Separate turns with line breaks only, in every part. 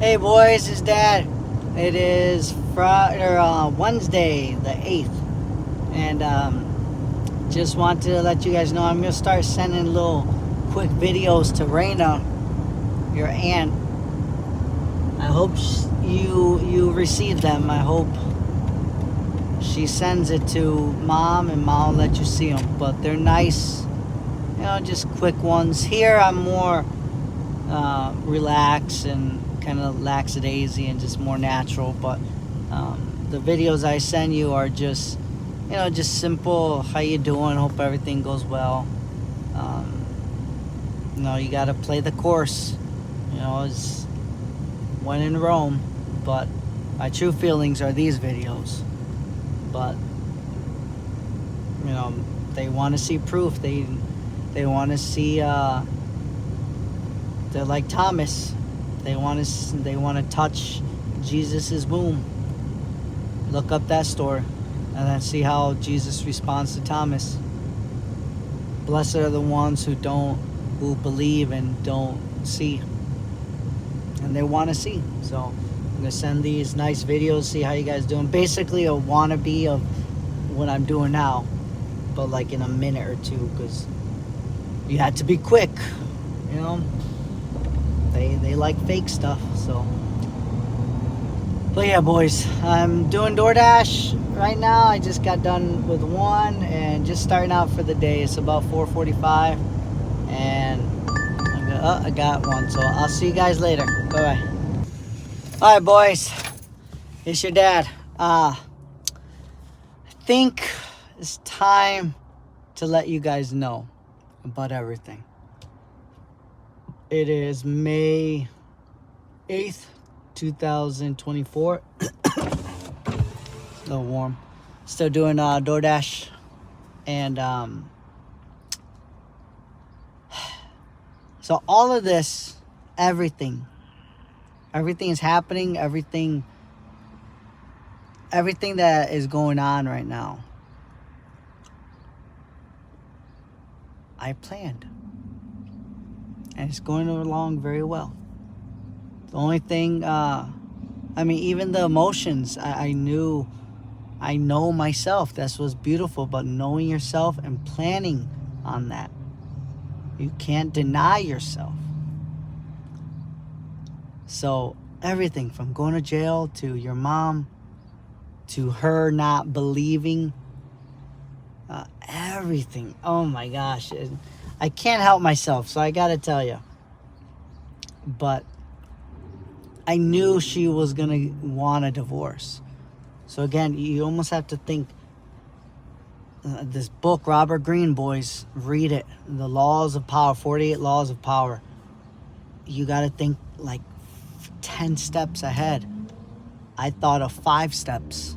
Hey boys, it's Dad. It is Wednesday the 8th, and just want to let you guys know I'm gonna start sending little quick videos to Raina, your aunt. I hope you receive them. I hope she sends it to Mom, and Mom will let you see them. But they're nice, just quick ones. Here I'm more relaxed and kind of lackadaisy and just more natural, but the videos I send you are just just simple. How you doing? Hope everything goes well. You got to play the course. It's when in Rome. But my true feelings are these videos. But they want to see proof. They want to see. They're like Thomas. They want to touch Jesus's womb. Look up that story, and then see how Jesus responds to Thomas. Blessed are the ones who believe and don't see, and they want to see. So I'm gonna send these nice videos. See how you guys doing. Basically, a wannabe of what I'm doing now, but like in a minute or two, because you had to be quick. They like fake stuff, so. But yeah, boys, I'm doing DoorDash right now. I just got done with one and just starting out for the day. It's about 4:45, and I got one. So I'll see you guys later. Bye-bye. All right, boys, it's your dad. I think it's time to let you guys know about everything. It is May 8th, 2024. A little warm. Still doing DoorDash. And so all of this, everything is happening. Everything that is going on right now, I planned. And it's going along very well. The only thing, even the emotions, I know myself. That's what's beautiful about knowing yourself and planning on that. You can't deny yourself. So everything from going to jail to your mom, to her not believing, everything. Oh my gosh. I can't help myself, so I gotta tell you. But I knew she was gonna want a divorce. So again, you almost have to think. This book, Robert Greene, boys, read it. The Laws of Power, 48 Laws of Power. You gotta think like 10 steps ahead. I thought of 5 steps.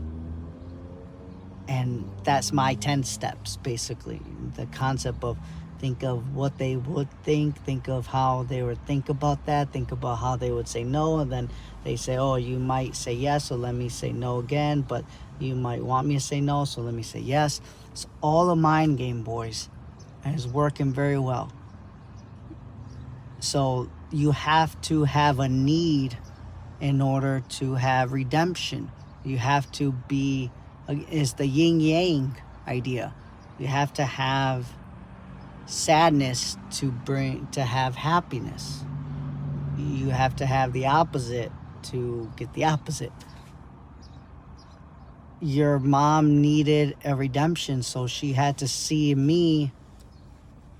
And that's my 10 steps, basically. The concept of think of what they would think of how they would think about that, think about how they would say no, and then they say, oh, you might say yes, so let me say no again, but you might want me to say no, so let me say yes. It's all a mind game, boys, and it's working very well. So you have to have a need in order to have redemption. You have to be, it's the yin-yang idea. You have to have sadness to have happiness. You have to have the opposite to get the opposite. Your mom needed a redemption, so she had to see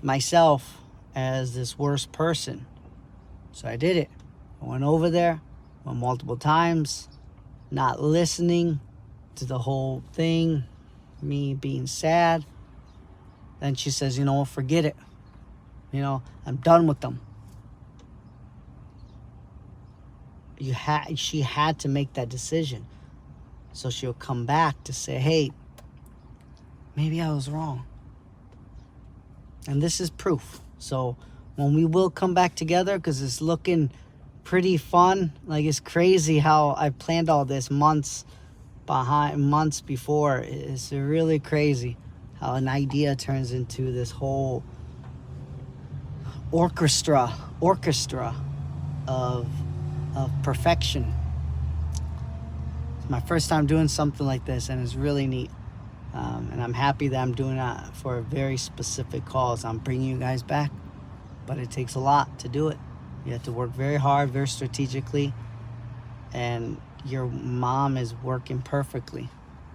myself, as this worst person. So I did it. I went over there multiple times, not listening to the whole thing, me being sad. Then she says, forget it. I'm done with them. She had to make that decision. So she'll come back to say, hey, maybe I was wrong. And this is proof. So when we will come back together, because it's looking pretty fun. Like, it's crazy how I planned all this months before. It's really crazy how an idea turns into this whole orchestra of of perfection. It's my first time doing something like this, and it's really neat. And I'm happy that I'm doing that for a very specific cause. I'm bringing you guys back, but it takes a lot to do it. You have to work very hard, very strategically, and your mom is working perfectly.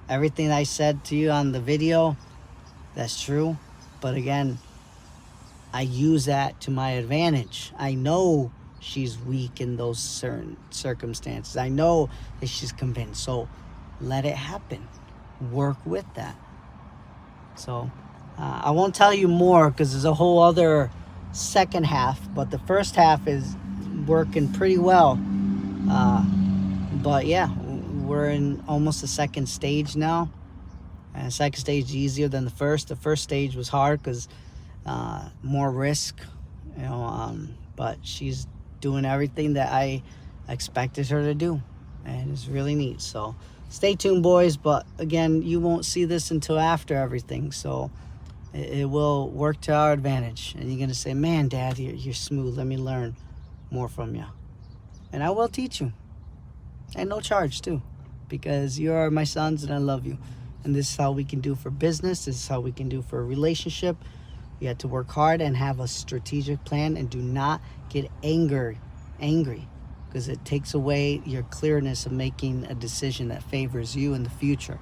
Everything I said to you on the video, that's true. But again, I use that to my advantage. I know she's weak in those certain circumstances. I know that she's convinced. So let it happen. Work with that. So I won't tell you more because there's a whole other second half. But the first half is working pretty well. But yeah, we're in almost the second stage now. And the second stage is easier than the first. The first stage was hard because more risk, but she's doing everything that I expected her to do, and it's really neat. So stay tuned, boys. But again, you won't see this until after everything, so it will work to our advantage. And you're gonna say, man, Dad, you're smooth, let me learn more from you. And I will teach you, and no charge too, because you are my sons and I love you. And this is how we can do for business. This is how we can do for a relationship. You have to work hard and have a strategic plan, and do not get angry because it takes away your clearness of making a decision that favors you in the future.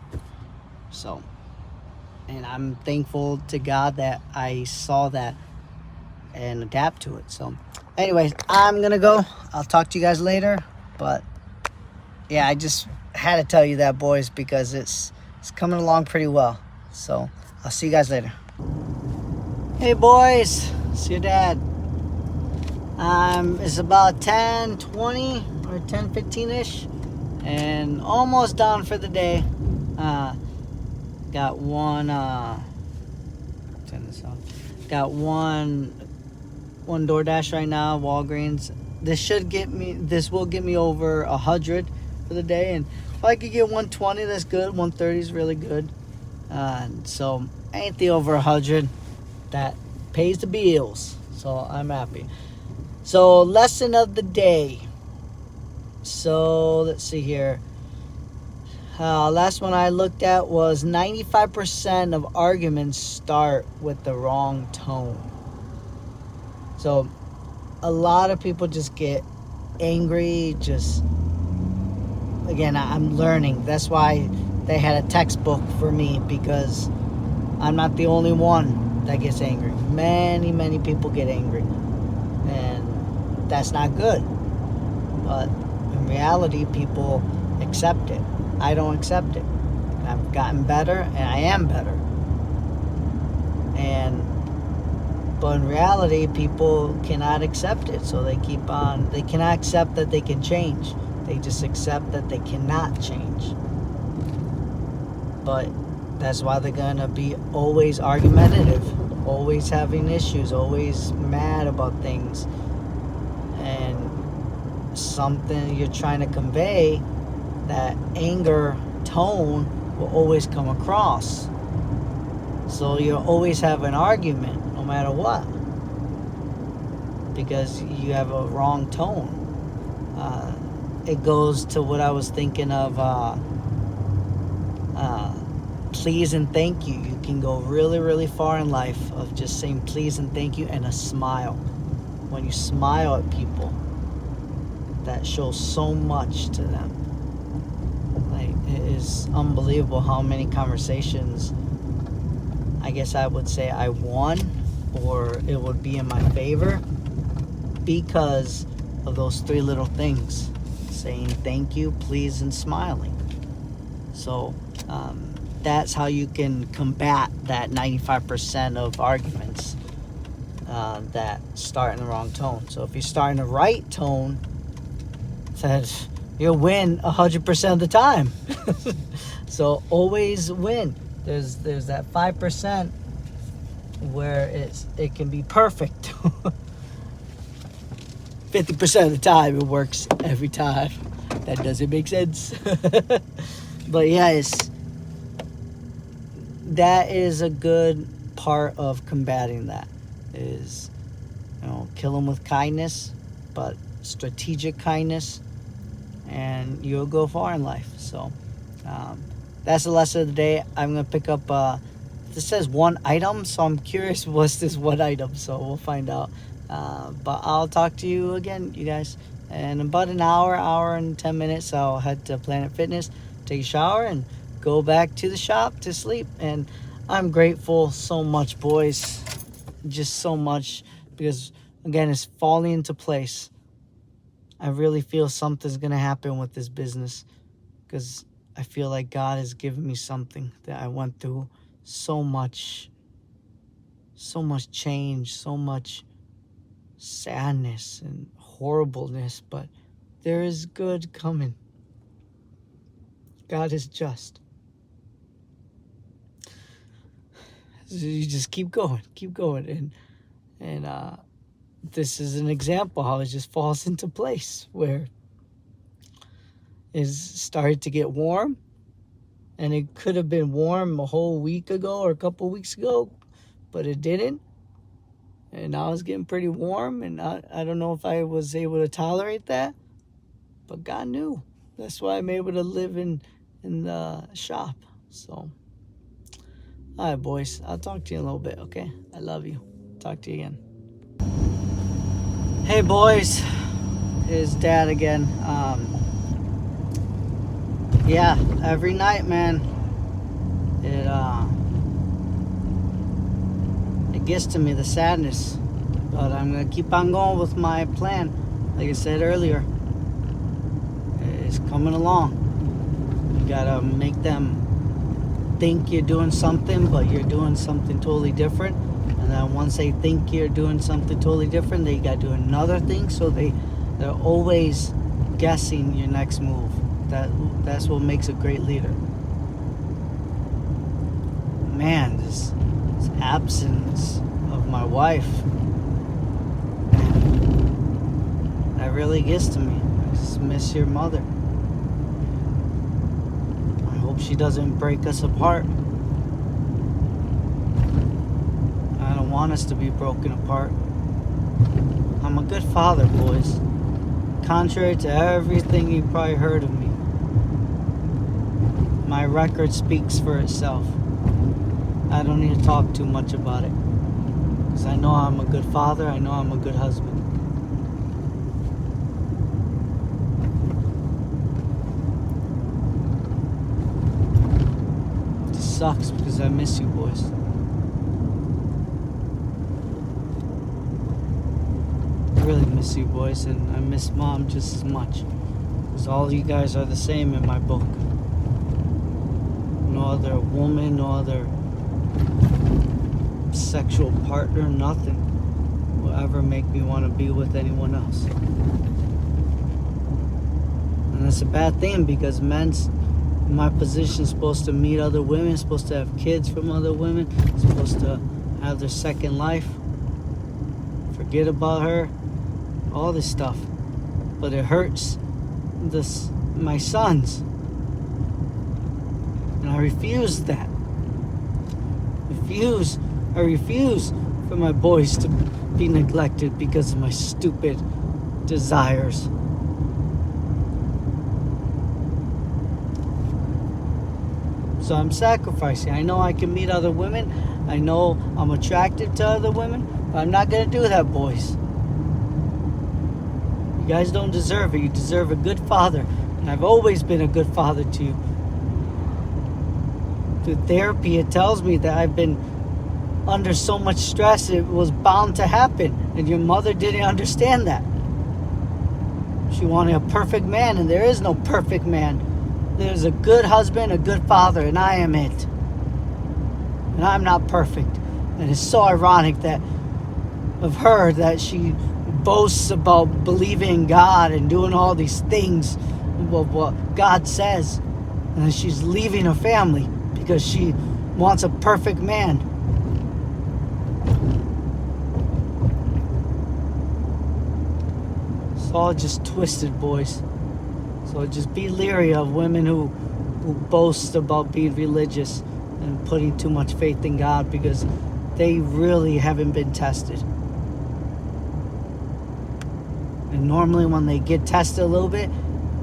So, and I'm thankful to God that I saw that and adapt to it. So anyways, I'm gonna go. I'll talk to you guys later. But yeah, I just had to tell you that, boys, because it's coming along pretty well. So I'll see you guys later. Hey boys, it's your dad. It's about 10:20 or 10:15ish, and almost done for the day. Got one. Turn this off. Got one DoorDash right now, Walgreens. This will get me over 100 for the day, and if I could get 120, that's good. 130 is really good. So ain't the over 100 that pays the bills, so I'm happy. So lesson of the day. So let's see here. Last one I looked at was 95% of arguments start with the wrong tone. So a lot of people just get angry. Again, I'm learning. That's why they had a textbook for me, because I'm not the only one that gets angry. Many people get angry, and that's not good. But in reality, people accept it. I don't accept it. I've gotten better, and I am better. But in reality, people cannot accept it, so they keep on. They cannot accept that they can change. They just accept that they cannot change. But that's why they're gonna be always argumentative, always having issues, always mad about things. And something you're trying to convey, that anger tone will always come across. So you'll always have an argument, no matter what, because you have a wrong tone. It goes to what I was thinking of, please and thank you. You can go really far in life of just saying please and thank you, and a smile. When you smile at people, that shows so much to them. Like, it is unbelievable how many conversations, I guess I would say, I won, or it would be in my favor, because of those three little things: saying thank you, please, and smiling. So that's how you can combat that 95% of arguments that start in the wrong tone. So if you start in the right tone, says you'll win 100% of the time. So always win. There's that 5% where it can be perfect. 50% of the time it works every time. That doesn't make sense. But yeah, that is a good part of combating that, is kill them with kindness, but strategic kindness. and you'll go far in life. So that's the lesson of the day. I'm gonna pick up. This says one item, so I'm curious what's this one item. So we'll find out. But I'll talk to you again, you guys, in about an hour and 10 minutes. I'll head to Planet Fitness, take a shower, and go back to the shop to sleep. And I'm grateful so much, boys, just so much, because again, it's falling into place. I really feel something's gonna happen with this business, because I feel like God has given me something that I went through so much change, so much sadness and horribleness, but there is good coming. God is just. So you just keep going, and this is an example how it just falls into place, where it's started to get warm, and it could have been warm a whole week ago or a couple weeks ago, but it didn't. And now it's getting pretty warm, and I don't know if I was able to tolerate that, but God knew. That's why I'm able to live in the shop. So, all right, boys, I'll talk to you in a little bit, okay? I love you. Talk to you again. Hey, boys, it's Dad again. Yeah, every night, man, it gets to me, the sadness, but I'm gonna keep on going with my plan. Like I said earlier, it's coming along. You gotta make them think you're doing something, but you're doing something totally different. And then once they think you're doing something totally different, they gotta do another thing. So they're always guessing your next move. That's what makes a great leader. Man, this absence of my wife, that really gets to me. I just miss your mother. I hope she doesn't break us apart. I don't want us to be broken apart. I'm a good father, boys. Contrary to everything you probably heard of me, my record speaks for itself. I don't need to talk too much about it, because I know I'm a good father. I know I'm a good husband. It sucks because I miss you, boys. I really miss you, boys, and I miss Mom just as much, because all you guys are the same in my book. No other woman, no other sexual partner, nothing will ever make me want to be with anyone else. And that's a bad thing, because men's in my position supposed to meet other women, supposed to have kids from other women, supposed to have their second life, forget about her, all this stuff. But it hurts my sons, and I refuse that. I refuse for my boys to be neglected because of my stupid desires. So I'm sacrificing. I know I can meet other women. I know I'm attracted to other women, but I'm not going to do that, boys. You guys don't deserve it. You deserve a good father, and I've always been a good father to you. Through therapy, it tells me that I've been under so much stress, it was bound to happen, and your mother didn't understand that. She wanted a perfect man, and there is no perfect man. There's a good husband, a good father, and I am it. And I'm not perfect. And it's so ironic that of her that she boasts about believing in God and doing all these things, what God says, and then she's leaving her family because she wants a perfect man. It's all just twisted, boys. So just be leery of women who boast about being religious and putting too much faith in God, because they really haven't been tested. And normally when they get tested a little bit,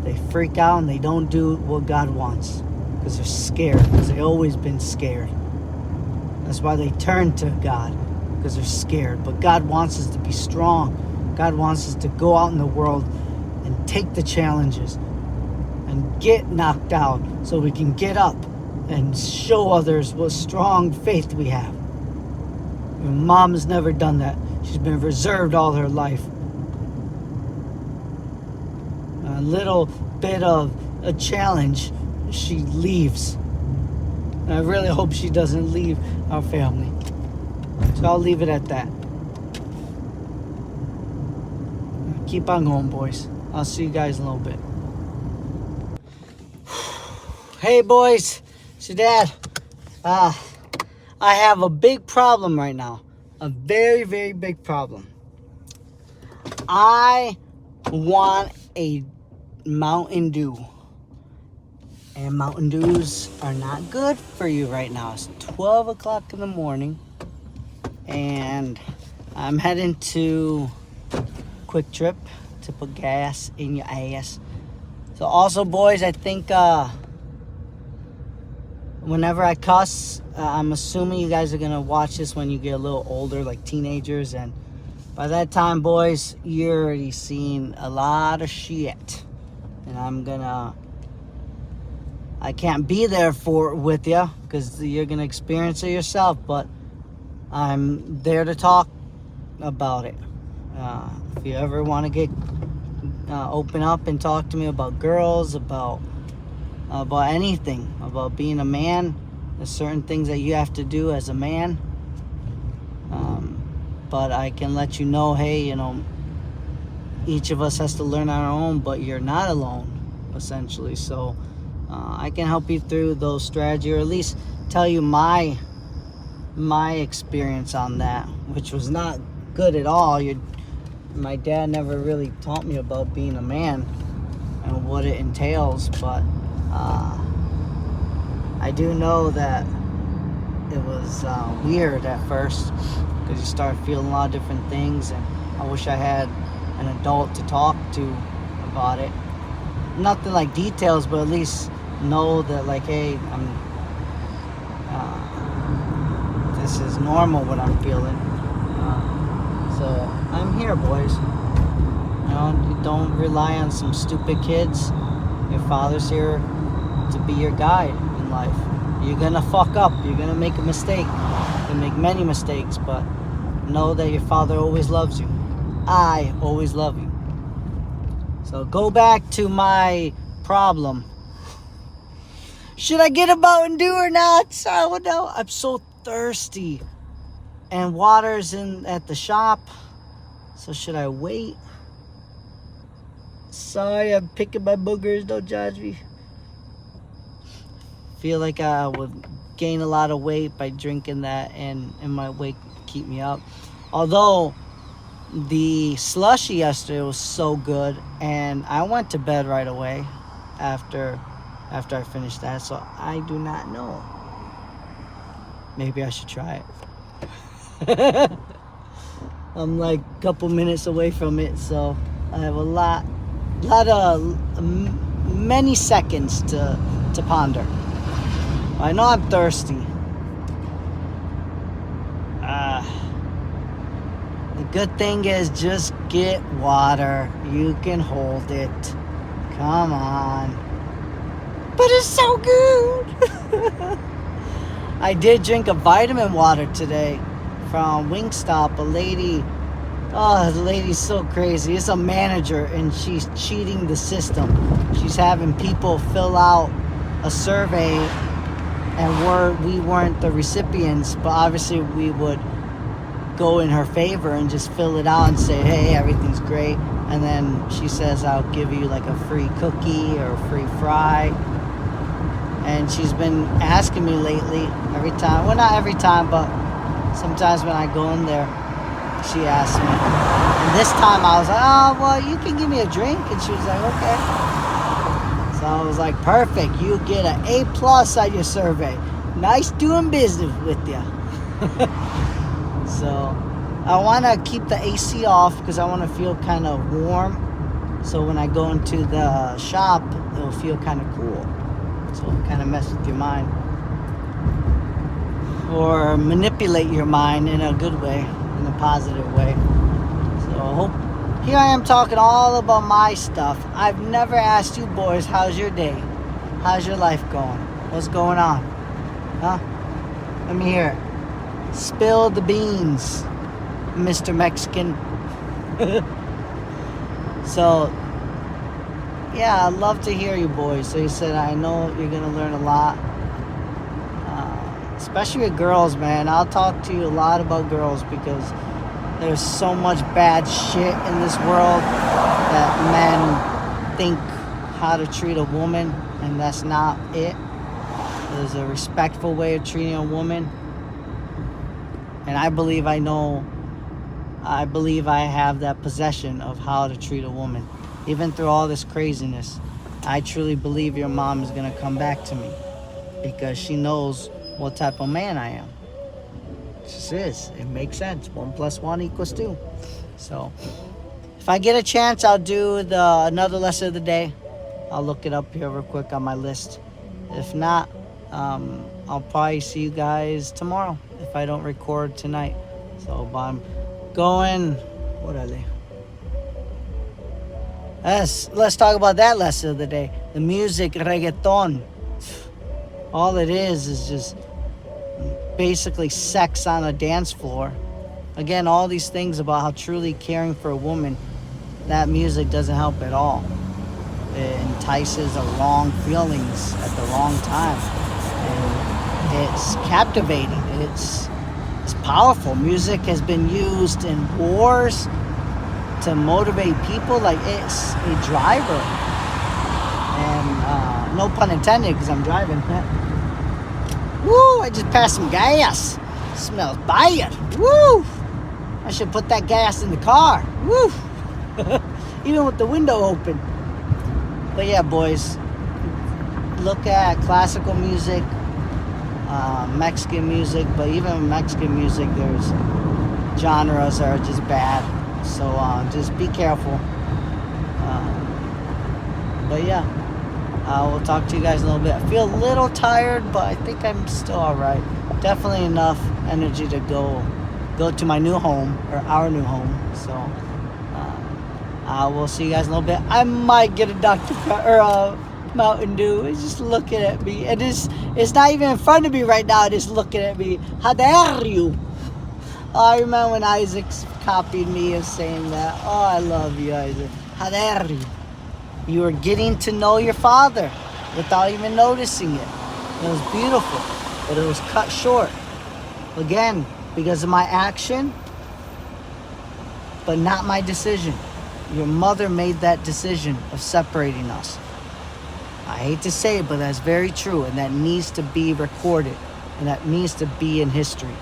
they freak out and they don't do what God wants because they're scared, because they've always been scared. That's why they turn to God, because they're scared. But God wants us to be strong. God wants us to go out in the world and take the challenges and get knocked out so we can get up and show others what strong faith we have. And Mom has never done that. She's been reserved all her life. A little bit of a challenge, she leaves. And I really hope she doesn't leave our family. So I'll leave it at that. Keep on going, boys. I'll see you guys in a little bit. Hey, boys. It's your dad. I have a big problem right now. A very, very big problem. I want a Mountain Dew. And Mountain Dews are not good for you right now. It's 12 o'clock in the morning. And I'm heading to Quick Trip to put gas in your ass. So also, boys, I think whenever I cuss, I'm assuming you guys are going to watch this when you get a little older, like teenagers. And by that time, boys, you're already seen a lot of shit. And I can't be there with you because you're going to experience it yourself. But I'm there to talk about it. If you ever want to get open up and talk to me about girls, about anything, about being a man, there's certain things that you have to do as a man. But I can let you know, hey, each of us has to learn on our own, but you're not alone, essentially. So I can help you through those strategies, or at least tell you my experience on that, which was not good at all. My dad never really taught me about being a man and what it entails, but I do know that it was weird at first because you start feeling a lot of different things, and I wish I had an adult to talk to about it. Nothing like details, but at least know that, like, hey, this is normal what I'm feeling. So I'm here, boys. You don't rely on some stupid kids. Your father's here to be your guide in life. You're gonna fuck up. You're gonna make a mistake. You're gonna make many mistakes, but know that your father always loves you. I always love you. So go back to my problem. Should I get a Mountain Dew or not? I don't know. I'm so thirsty. And water's at the shop. So should I wait? Sorry, I'm picking my boogers. Don't judge me. Feel like I would gain a lot of weight by drinking that, and my weight keep me up. Although the slushy yesterday was so good, and I went to bed right away after I finished that. So I do not know. Maybe I should try it. I'm like a couple minutes away from it, so I have many seconds to ponder. I know I'm thirsty. The good thing is just get water. You can hold it. Come on. But it's so good. I did drink a vitamin water today from Wingstop. The lady's so crazy. It's a manager, and she's cheating the system. She's having people fill out a survey, and we weren't the recipients, but obviously we would go in her favor and just fill it out and say, hey, everything's great. And then she says, I'll give you like a free cookie or a free fry. And she's been asking me lately, every time, well, not every time, but sometimes when I go in there, she asks me. And this time I was like, oh, well, you can give me a drink. And she was like, okay. So I was like, perfect. You get an A+ on your survey. Nice doing business with you. So I want to keep the AC off because I want to feel kind of warm. So when I go into the shop, it'll feel kind of cool. So it'll kind of mess with your mind. Or manipulate your mind in a good way, in a positive way. So I hope. Here I am talking all about my stuff. I've never asked you boys, how's your day? How's your life going? What's going on? Huh? Let me hear it. Spill the beans, Mr. Mexican. So, yeah, I'd love to hear you boys. So you said, I know you're going to learn a lot. Especially with girls, man. I'll talk to you a lot about girls because there's so much bad shit in this world that men think how to treat a woman, and that's not it. There's a respectful way of treating a woman. And I believe I have that possession of how to treat a woman. Even through all this craziness, I truly believe your mom is going to come back to me because she knows what type of man I am. It just is. It makes sense. 1 + 1 = 2. So, if I get a chance, I'll do another lesson of the day. I'll look it up here real quick on my list. If not, I'll probably see you guys tomorrow if I don't record tonight. So, but I'm going. What are they? Let's talk about that lesson of the day. The music, reggaeton. All it is just basically sex on a dance floor. Again, all these things about how truly caring for a woman, that music doesn't help at all. It entices the wrong feelings at the wrong time. And it's captivating. It's powerful. Music has been used in wars to motivate people. Like, it's a driver. And no pun intended because I'm driving. Woo, I just passed some gas. Smells bad. Woo! I should put that gas in the car. Woo! Even with the window open. But yeah, boys, look at classical music, Mexican music, but even Mexican music, there's genres that are just bad. So just be careful. But yeah, we'll talk to you guys in a little bit. I feel a little tired, but I think I'm still all right. Definitely enough energy to go to my new home, or our new home. So we'll see you guys in a little bit. I might get a Dr. Pepper or a Mountain Dew. It's just looking at me. And it's not even in front of me right now. It's looking at me. How dare you? I remember when Isaac copied me of saying that. Oh, I love you, Isaac. How dare you? You were getting to know your father without even noticing it. It was beautiful, but it was cut short. Again, because of my action, but not my decision. Your mother made that decision of separating us. I hate to say it, but that's very true, and that needs to be recorded, and that needs to be in history.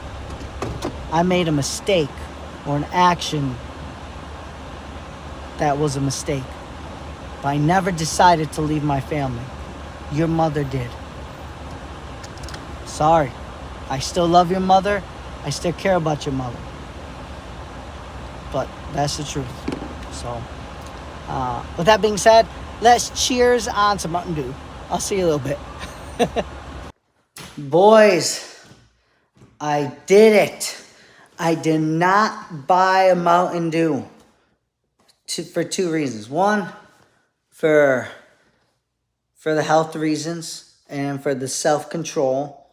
I made a mistake or an action that was a mistake, but I never decided to leave my family. Your mother did. Sorry. I still love your mother. I still care about your mother. But that's the truth. So, with that being said, let's cheers on some Mountain Dew. I'll see you a little bit. Boys, I did it. I did not buy a Mountain Dew for 2 reasons. One, for the health reasons and for the self-control,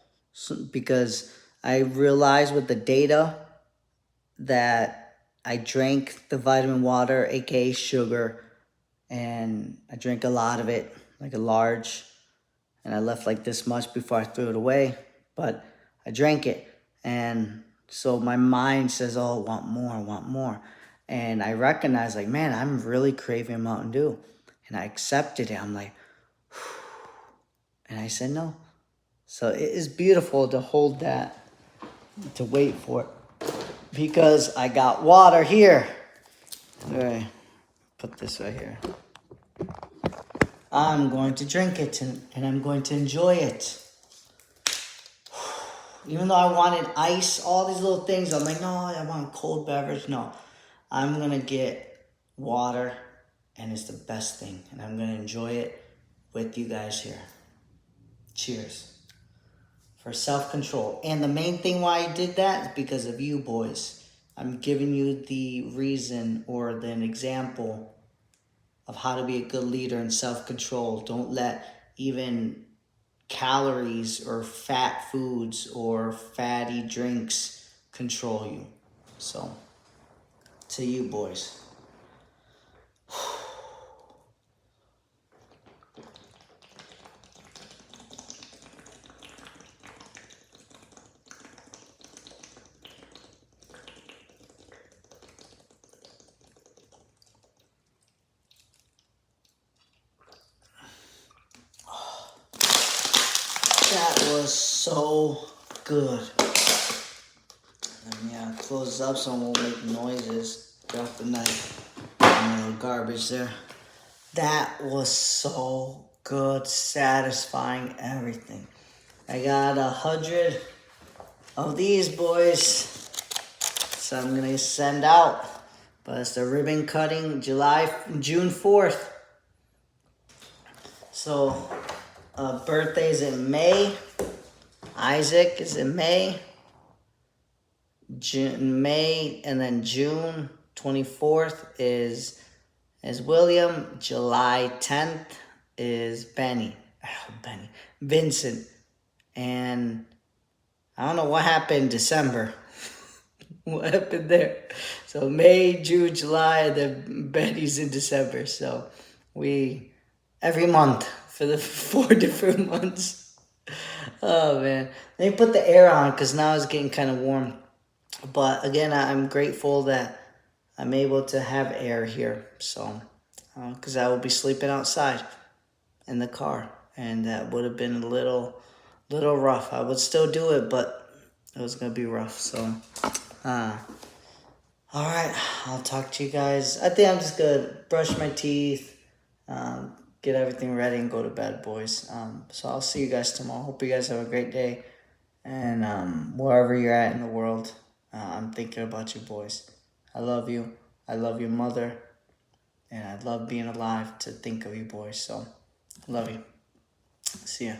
because I realized with the data that I drank the vitamin water, aka sugar, and I drank a lot of it, like a large, and I left like this much before I threw it away, but I drank it, and so my mind says, oh, want more, and I recognize, like, man, I'm really craving Mountain Dew, and I accepted it. I'm like, whew. And I said no. So it is beautiful to hold that, to wait for it. Because I got water here. All right, put this right here. I'm going to drink it and I'm going to enjoy it. Even though I wanted ice, all these little things, I'm like, no, I want cold beverage. No, I'm going to get water and it's the best thing. And I'm gonna enjoy it with you guys here. Cheers. For self-control. And the main thing why I did that is because of you boys. I'm giving you the reason or an example of how to be a good leader in self-control. Don't let even calories or fat foods or fatty drinks control you. So, to you boys. That was so good. Let me close up so I won't make noises. Drop the knife. A little garbage there. That was so good, satisfying, everything. I got 100 of these boys, so I'm gonna send out. But it's the ribbon cutting, June 4th. So, birthday's in May. Isaac is in May. May, and then June 24th is William. July 10th is Vincent. And I don't know what happened in December. What happened there? So May, June, July, and then Benny's in December. So every month for the 4 different months. Oh man. Let me put the air on because now it's getting kind of warm. But again, I'm grateful that I'm able to have air here. So, because I will be sleeping outside in the car. And that would have been a little rough. I would still do it, but it was going to be rough. So, all right. I'll talk to you guys. I think I'm just going to brush my teeth, get everything ready, and go to bed, boys. So I'll see you guys tomorrow. Hope you guys have a great day. And wherever you're at in the world, I'm thinking about you, boys. I love you. I love your mother. And I love being alive to think of you, boys. So, love you. See ya.